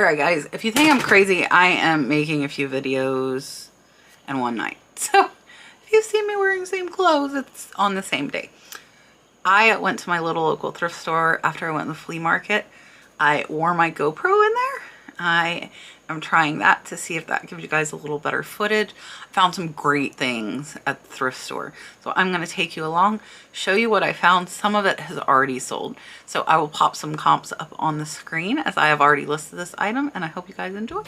Alright guys, if you think I'm crazy, I am making a few videos in one night. So if you see me wearing the same clothes, it's on the same day. I went to my little local thrift store after I went to the flea market. I wore my GoPro in there. I am trying that to see if that gives you guys a little better footage. I found some great things at the thrift store. So I'm going to take you along, show you what I found. Some of it has already sold. So I will pop some comps up on the screen as I have already listed this item, and I hope you guys enjoy.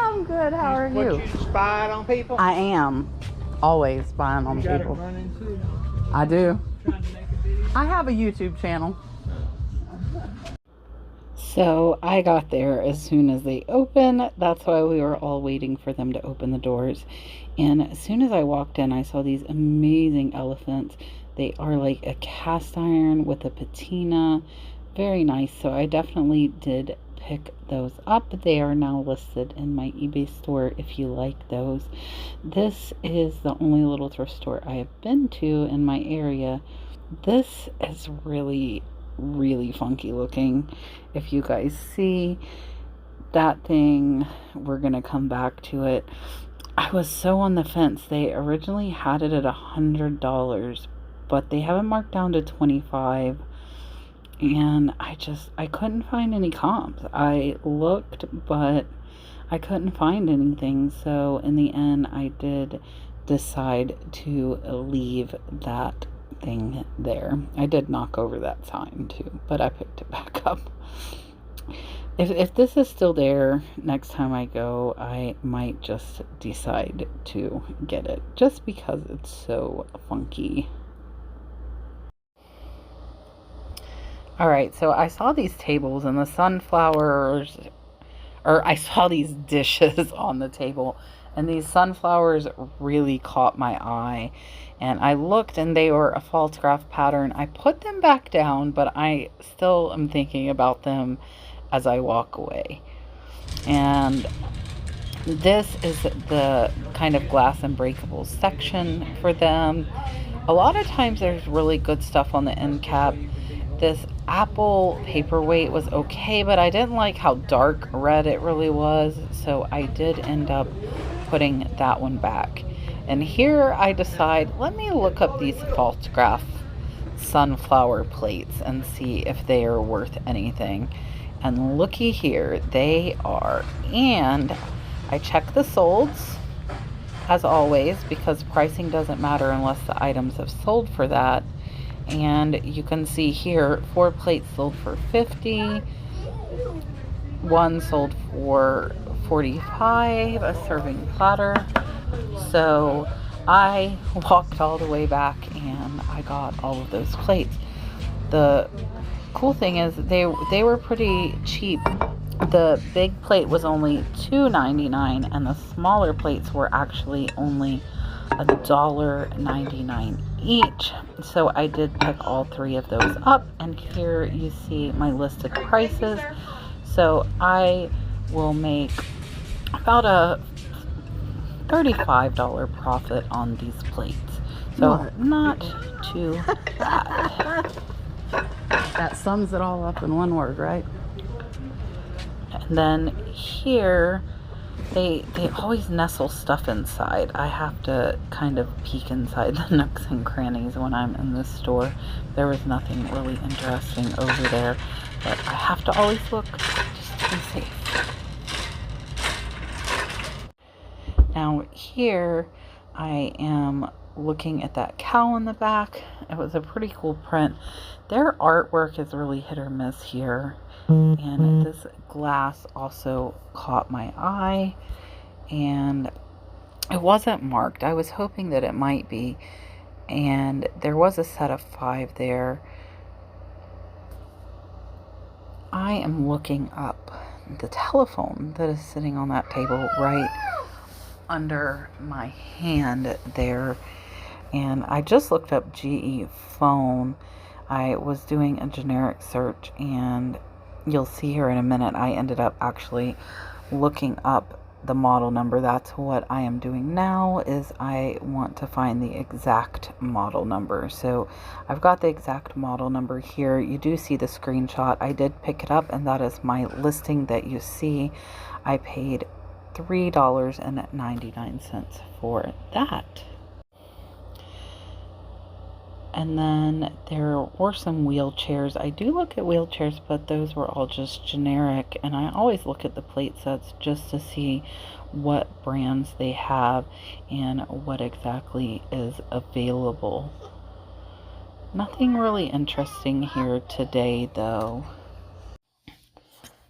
I'm good. How are you? What, you spied on people? I am always spying on people. I do. I have a YouTube channel. So I got there as soon as they opened. That's why we were all waiting for them to open the doors. And as soon as I walked in, I saw these amazing elephants. They are like a cast iron with a patina. Very nice. So I definitely did pick those up. They are now listed in my eBay store if you like those. This is the only little thrift store I have been to in my area. This is really funky looking. If you guys see that thing, we're gonna come back to it. I was so on the fence. They originally had it at $100, but they have it marked down to $25. And I couldn't find any comps. I looked, but I couldn't find anything. So in the end, I did decide to leave that thing there. I did knock over that sign too, but I picked it back up. If this is still there next time I go, I might just decide to get it just because it's so funky. Alright, so I saw these tables and the sunflowers, or I saw these dishes on the table, and these sunflowers really caught my eye. And I looked and they were a Pfallegraff pattern. I put them back down, but I still am thinking about them as I walk away. And this is the kind of glass and breakables section for them. A lot of times there's really good stuff on the end cap. This apple paperweight was okay, but I didn't like how dark red it really was, so I did end up putting that one back. And here I decide, let me look up these Pfallegraff sunflower plates and see if they are worth anything. And looky here, they are. And I check the solds, as always, because pricing doesn't matter unless the items have sold for that. And you can see here 4 plates sold for $50, one sold for $45, a serving platter. So I walked all the way back and I got all of those plates. The cool thing is they were pretty cheap. The big plate was only $2.99 and the smaller plates were actually only $1.99 each. So I did pick all 3 of those up, and here you see my listed prices. So I will make about a $35 profit on these plates. So not too bad. That sums it all up in one word, right? And then here they always nestle stuff inside. I have to kind of peek inside the nooks and crannies when I'm in this store. There was nothing really interesting over there, but I have to always look just to be safe. Now here I am looking at that cow in the back. It was a pretty cool print. Their artwork is really hit or miss here. And this glass also caught my eye, and it wasn't marked. I was hoping that it might be, and there was a set of 5 there. I am looking up the telephone that is sitting on that table right under my hand there, and I just looked up GE phone. I was doing a generic search, and you'll see here in a minute, I ended up actually looking up the model number. That's what I am doing now, is I want to find the exact model number. So I've got the exact model number here. You do see the screenshot. I did pick it up, and that is my listing that you see. I paid $3.99 for that. And then there were some wheelchairs. I do look at wheelchairs, but those were all just generic. And I always look at the plate sets just to see what brands they have and what exactly is available. Nothing really interesting here today, though.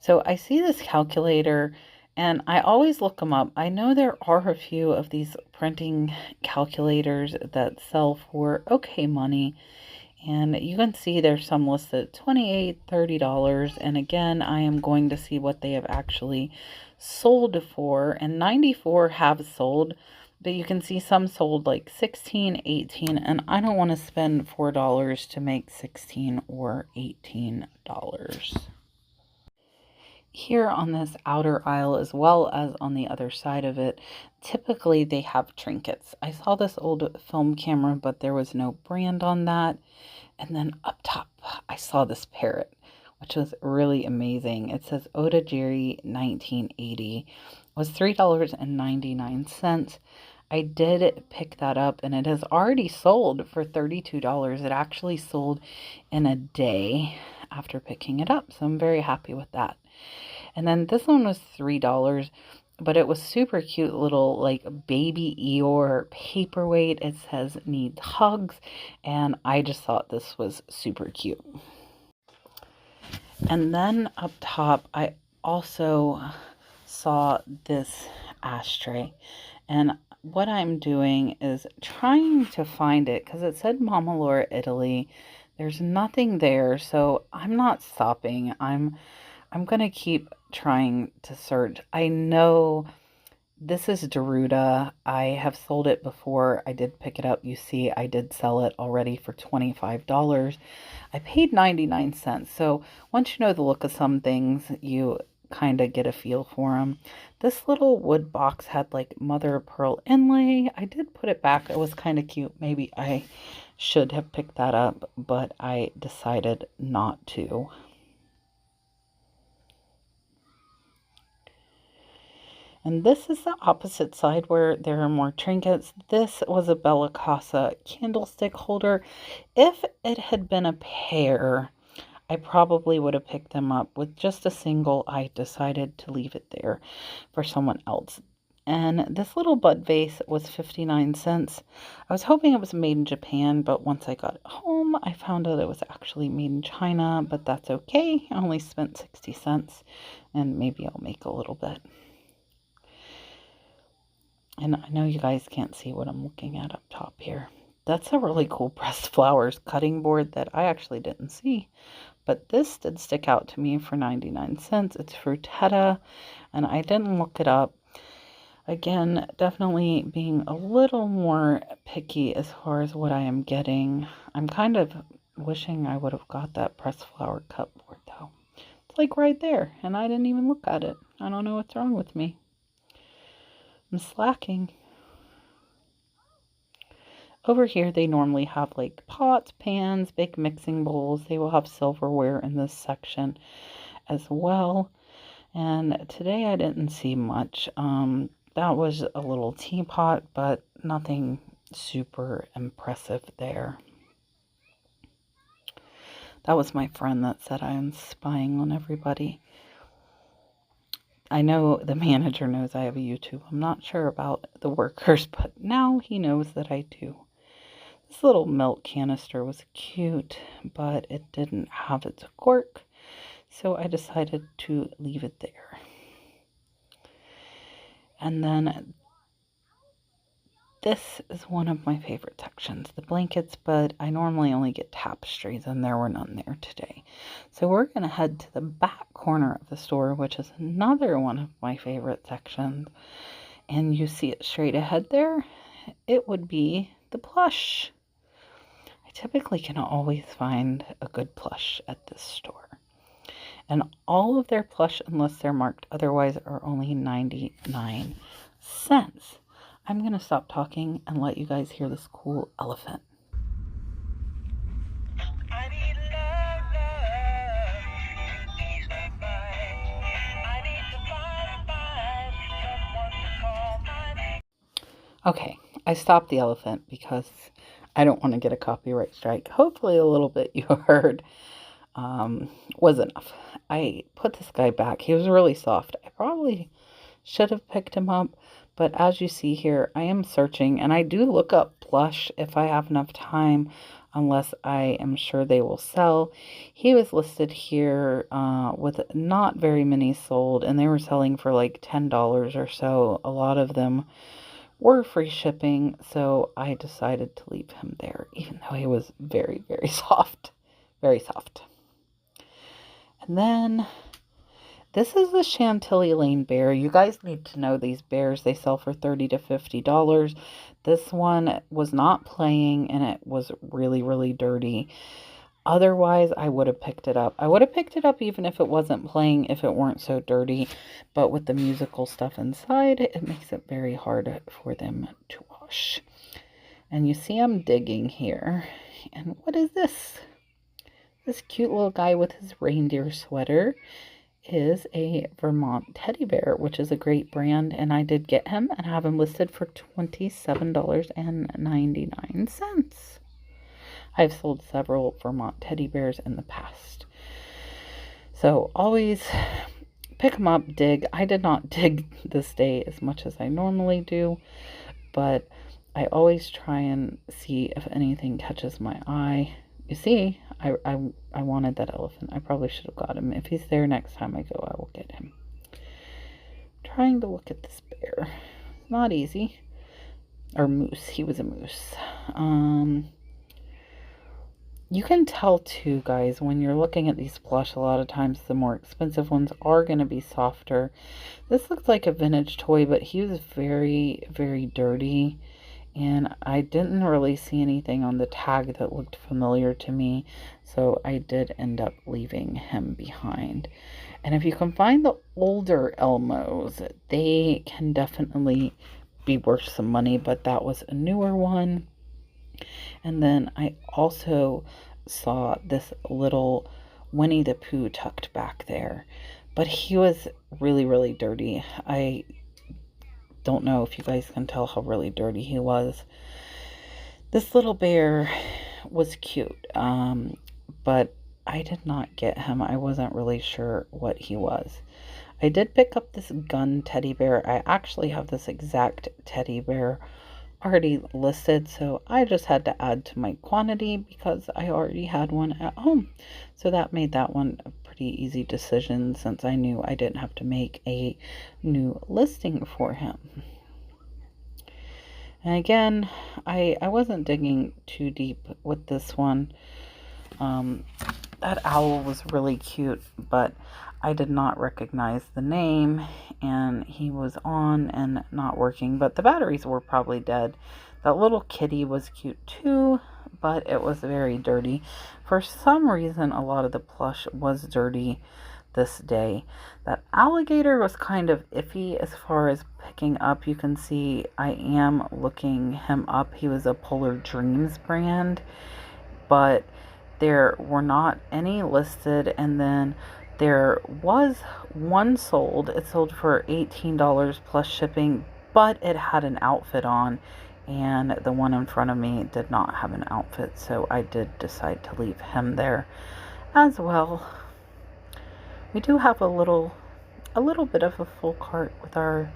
So I see this calculator, and I always look them up. I know there are a few of these printing calculators that sell for okay money. And you can see there's some listed at $28, $30. And again, I am going to see what they have actually sold for. And 94 have sold, but you can see some sold like 16, 18. And I don't want to spend $4 to make 16 or $18. Here on this outer aisle, as well as on the other side of it, typically they have trinkets. I saw this old film camera, but there was no brand on that. And then up top, I saw this parrot, which was really amazing. It says Oda Jerry 1980. It was $3.99. I did pick that up, and it has already sold for $32. It actually sold in a day after picking it up, so I'm very happy with that. And then this one was $3, but it was super cute, little like baby Eeyore paperweight. It says needs hugs, and I just thought this was super cute. And then up top, I also saw this ashtray, and what I'm doing is trying to find it because it said Mama Laura Italy. There's nothing there, so I'm not stopping. I'm going to keep trying to search. I know this is Deruda. I have sold it before. I did pick it up. You see, I did sell it already for $25. I paid 99 cents. So once you know the look of some things, you kind of get a feel for them. This little wood box had like mother of pearl inlay. I did put it back. It was kind of cute. Maybe I should have picked that up, but I decided not to. And this is the opposite side where there are more trinkets. This was a Bella Casa candlestick holder. If it had been a pair, I probably would have picked them up. With just a single, I decided to leave it there for someone else. And this little bud vase was 59 cents. I was hoping it was made in Japan, but once I got it home, I found out it was actually made in China, but that's okay. I only spent 60 cents, and maybe I'll make a little bit. And I know you guys can't see what I'm looking at up top here. That's a really cool pressed flowers cutting board that I actually didn't see. But this did stick out to me for 99 cents. It's Fruttetta, and I didn't look it up. Again, definitely being a little more picky as far as what I am getting. I'm kind of wishing I would have got that pressed flower cut board, though. It's like right there, and I didn't even look at it. I don't know what's wrong with me. I'm slacking. Over here, they normally have like pots, pans, big mixing bowls. They will have silverware in this section as well. And today I didn't see much. That was a little teapot, but nothing super impressive there. That was my friend that said I am spying on everybody. I know the manager knows I have a YouTube. I'm not sure about the workers, but now he knows that I do. This little milk canister was cute, but it didn't have its cork, so I decided to leave it there. And then this is one of my favorite sections, the blankets, but I normally only get tapestries, and there were none there today. So we're going to head to the back corner of the store, which is another one of my favorite sections. And you see it straight ahead there. It would be the Plush. I typically can always find a good plush at this store. And all of their plush, unless they're marked otherwise, are only 99 cents. I'm going to stop talking and let you guys hear this cool elephant. I need love, ease my mind. I need to find someone to call my name. Okay, I stopped the elephant because I don't want to get a copyright strike. Hopefully a little bit you heard was enough. I put this guy back. He was really soft. I probably should have picked him up, but as you see here, I am searching, and I do look up Plush if I have enough time, unless I am sure they will sell. He was listed here with not very many sold, and they were selling for like $10 or so. A lot of them were free shipping, so I decided to leave him there, even though he was very, very soft. Very soft. And then this is the Chantilly Lane bear. You guys need to know these bears. They sell for $30 to $50. This one was not playing, and it was really, really dirty. Otherwise, I would have picked it up. I would have picked it up even if it wasn't playing, if it weren't so dirty. But with the musical stuff inside, it makes it very hard for them to wash. And you see I'm digging here. And what is this? This cute little guy with his reindeer sweater is a Vermont teddy bear, which is a great brand, and I did get him and have him listed for $27.99. I've sold several Vermont teddy bears in the past. So always pick them up, dig. I did not dig this day as much as I normally do, but I always try and see if anything catches my eye. You see, I wanted that elephant. I probably should have got him. If he's there next time I go, I will get him. Trying to look at this bear. Not easy. Or moose. He was a moose. You can tell too, guys, when you're looking at these plush, a lot of times the more expensive ones are going to be softer. This looks like a vintage toy, but he was very, very dirty. And I didn't really see anything on the tag that looked familiar to me, so I did end up leaving him behind. And if you can find the older Elmos, they can definitely be worth some money, but that was a newer one. And then I also saw this little Winnie the Pooh tucked back there, but he was really, really dirty. I don't know if you guys can tell how really dirty he was. This little bear was cute, but I did not get him. I wasn't really sure what he was. I did pick up this gun teddy bear. I actually have this exact teddy bear already listed, so I just had to add to my quantity because I already had one at home. So that made that one a pretty easy decision, since I knew I didn't have to make a new listing for him. And again, I wasn't digging too deep with this one. That owl was really cute, but I did not recognize the name, and he was on and not working, but the batteries were probably dead. That little kitty was cute too, but it was very dirty. For some reason, a lot of the plush was dirty this day. That alligator was kind of iffy as far as picking up. You can see I am looking him up. He was a Polar Dreams brand, but there were not any listed, and then there was one sold. It sold for $18 plus shipping, but it had an outfit on, and the one in front of me did not have an outfit, so I did decide to leave him there as well. We do have a little bit of a full cart with our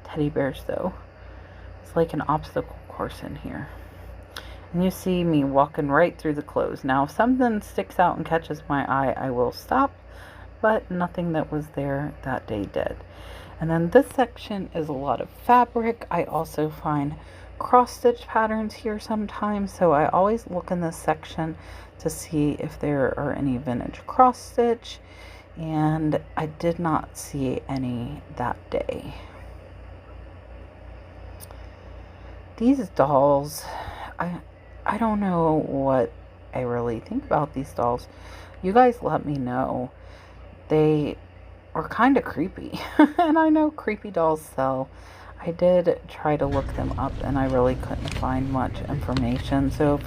teddy bears, though. It's like an obstacle course in here. And you see me walking right through the clothes. Now, if something sticks out and catches my eye, I will stop, but nothing that was there that day did. And then this section is a lot of fabric. I also find cross-stitch patterns here sometimes, so I always look in this section to see if there are any vintage cross-stitch, and I did not see any that day. These dolls, I don't know what I really think about these dolls. You guys let me know. They are kind of creepy. And I know creepy dolls sell. I did try to look them up and I really couldn't find much information. So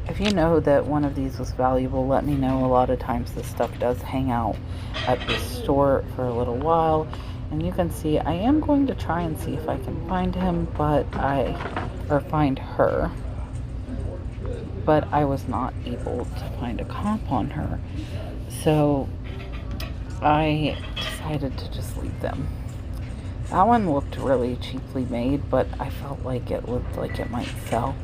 if you know that one of these was valuable, let me know. A lot of times this stuff does hang out at the store for a little while. And you can see I am going to try and see if I can find him, or find her. But I was not able to find a comp on her. So I decided to just leave them. That one looked really cheaply made, but I felt like it looked like it might sell.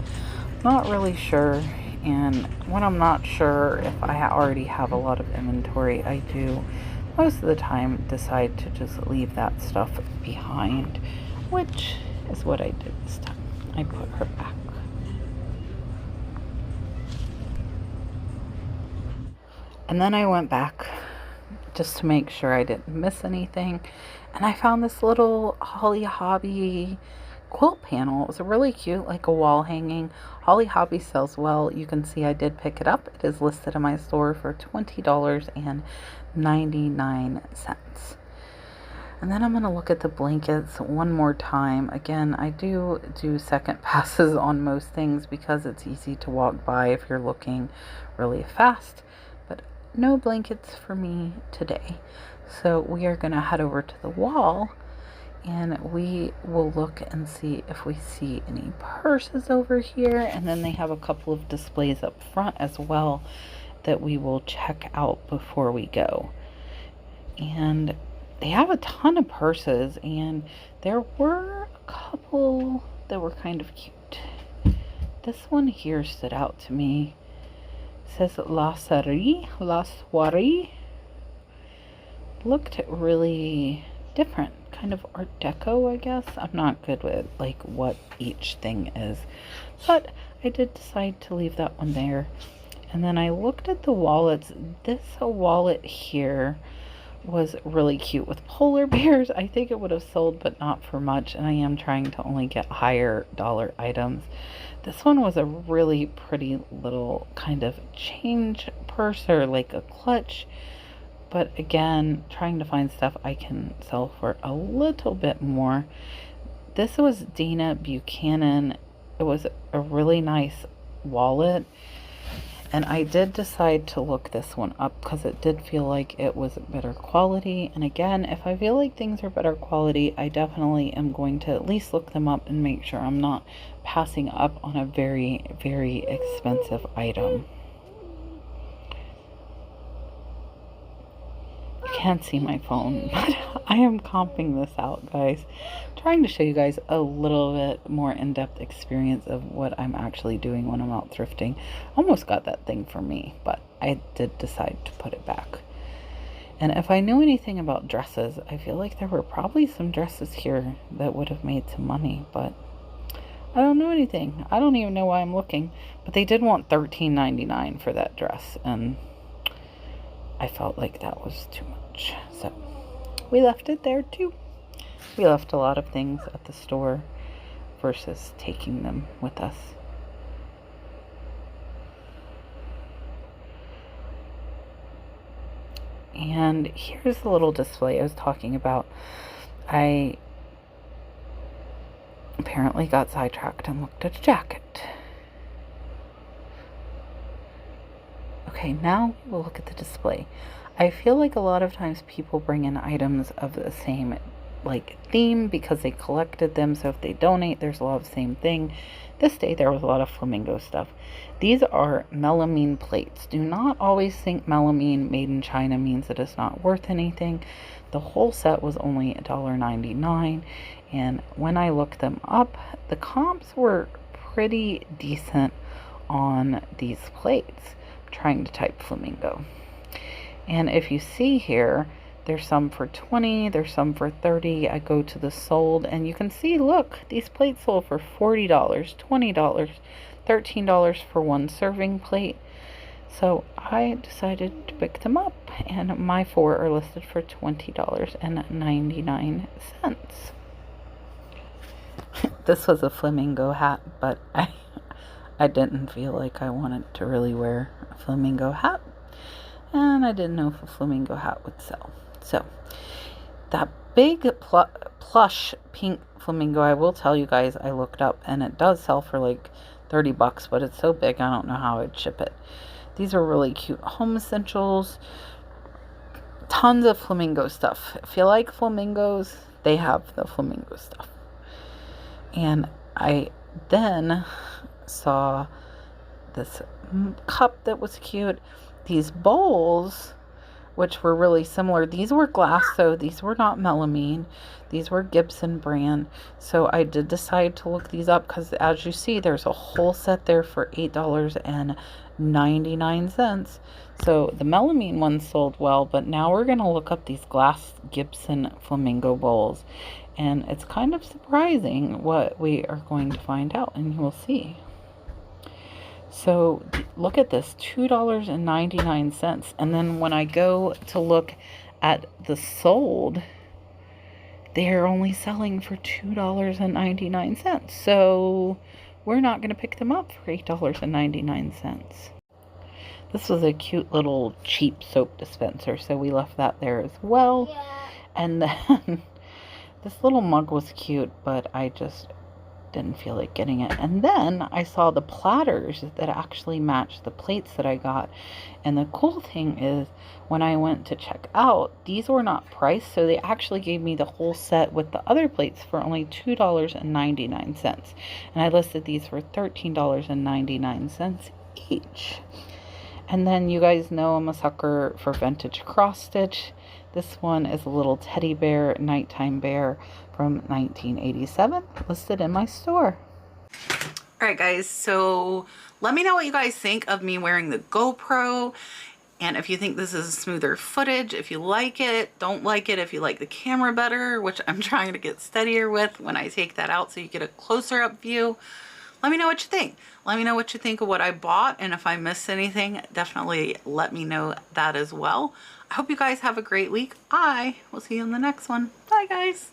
Not really sure, and when I'm not sure if I already have a lot of inventory, I do most of the time decide to just leave that stuff behind, which is what I did this time. I put her back. And then I went back just to make sure I didn't miss anything. And I found this little Holly Hobby quilt panel. It was really cute, like a wall hanging. Holly Hobby sells well. You can see I did pick it up. It is listed in my store for $20.99. And then I'm going to look at the blankets one more time. Again, I do second passes on most things because it's easy to walk by if you're looking really fast. But no blankets for me today. So we are going to head over to the wall and we will look and see if we see any purses over here. And then they have a couple of displays up front as well that we will check out before we go. And they have a ton of purses, and there were a couple that were kind of cute. This one here stood out to me. It says La Soirée. Looked really different, kind of Art Deco, I guess. I'm not good with like what each thing is, but I did decide to leave that one there. And then I looked at the wallets. This wallet here was really cute with polar bears. I think it would have sold, but not for much, and I am trying to only get higher dollar items. This one was a really pretty little kind of change purse, or like a clutch. But again, trying to find stuff I can sell for a little bit more. This was Dana Buchanan. It was a really nice wallet. And I did decide to look this one up because it did feel like it was better quality. And again, if I feel like things are better quality, I definitely am going to at least look them up and make sure I'm not passing up on a very, very expensive item. You can't see my phone, but I am comping this out, guys. Trying to show you guys a little bit more in-depth experience of what I'm actually doing when I'm out thrifting. Almost got that thing for me, but I did decide to put it back. And if I knew anything about dresses, I feel like there were probably some dresses here that would have made some money, but I don't know anything. I don't even know why I'm looking, but they did want $13.99 for that dress, and I felt like that was too much, so we left it there too. We left a lot of things at the store versus taking them with us. And here's the little display I was talking about. I apparently got sidetracked and looked at a jacket. Okay, now we'll look at the display. I feel like a lot of times people bring in items of the same like theme because they collected them. So if they donate, there's a lot of the same thing. This day there was a lot of Flamingo stuff. These are melamine plates. Do not always think melamine made in China means that it's not worth anything. The whole set was only $1.99, and when I looked them up, the comps were pretty decent on these plates. Trying to type Flamingo. And if you see here, there's some for 20, there's some for 30. I go to the sold and you can see, look, these plates sold for $40, $20, $13 for one serving plate. So I decided to pick them up, and my 4 are listed for $20.99. This was a Flamingo hat, but I didn't feel like I wanted to really wear a flamingo hat, and I didn't know if a flamingo hat would sell. So that big plush pink flamingo, I will tell you guys, I looked up and it does sell for like 30 bucks, but it's so big I don't know how I'd ship it. These are really cute home essentials. Tons of flamingo stuff. If you like flamingos, they have the flamingo stuff. And I then saw this cup that was cute. These bowls, which were really similar. These were glass, so these were not melamine. These were Gibson brand. So I did decide to look these up because, as you see, there's a whole set there for $8.99. So the melamine ones sold well, but now we're going to look up these glass Gibson flamingo bowls. And it's kind of surprising what we are going to find out, and you'll see. So look at this, $2.99. And then when I go to look at the sold, they're only selling for $2.99. So we're not going to pick them up for $8.99. This was a cute little cheap soap dispenser, so we left that there as well. Yeah. And then this little mug was cute, but I just didn't feel like getting it. And then I saw the platters that actually matched the plates that I got. And the cool thing is, when I went to check out, these were not priced, so they actually gave me the whole set with the other plates for only $2.99. And I listed these for $13.99 each. And then you guys know I'm a sucker for vintage cross stitch. This one is a little teddy bear, nighttime bear from 1987, listed in my store. All right, guys, so let me know what you guys think of me wearing the GoPro, and if you think this is smoother footage, if you like it, don't like it, if you like the camera better, which I'm trying to get steadier with when I take that out so you get a closer up view. Let me know what you think. Let me know what you think of what I bought, and if I missed anything, definitely let me know that as well. I hope you guys have a great week. I will see you in the next one. Bye, guys.